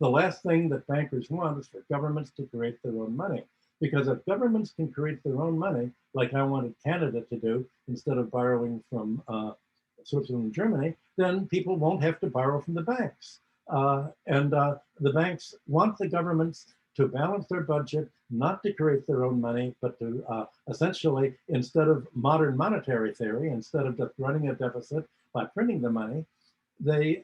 The last thing that bankers want is for governments to create their own money. Because if governments can create their own money, like I wanted Canada to do, instead of borrowing from Switzerland and Germany, then people won't have to borrow from the banks. And the banks want the governments to balance their budget, not to create their own money, but to essentially, instead of modern monetary theory, instead of just running a deficit by printing the money, they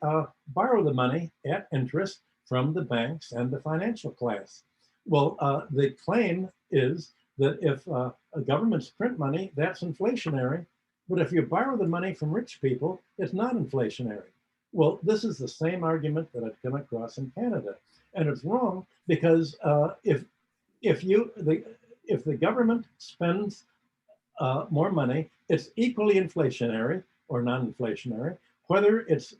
borrow the money at interest from the banks and the financial class. Well, the claim is that if governments print money, that's inflationary. But if you borrow the money from rich people, it's not inflationary. Well, this is the same argument that I've come across in Canada, and it's wrong because if the government spends more money, it's equally inflationary or non-inflationary. Whether it's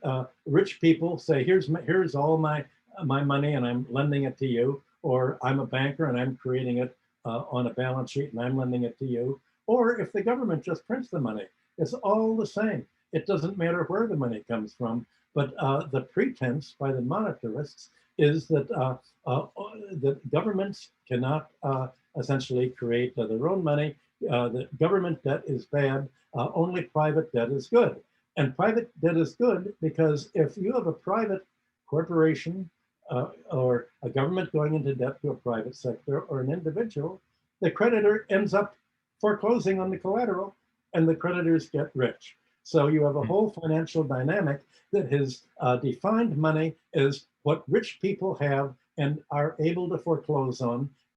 rich people say, here's all my money and I'm lending it to you, or I'm a banker and I'm creating it on a balance sheet and I'm lending it to you, or if the government just prints the money, it's all the same. It doesn't matter where the money comes from, but the pretense by the monetarists is that that governments cannot essentially create their own money. That government debt is bad, only private debt is good. And private debt is good because if you have a private corporation or a government going into debt to a private sector or an individual, the creditor ends up foreclosing on the collateral and the creditors get rich. So you have a whole financial dynamic that has defined money as what rich people have and are able to foreclose on.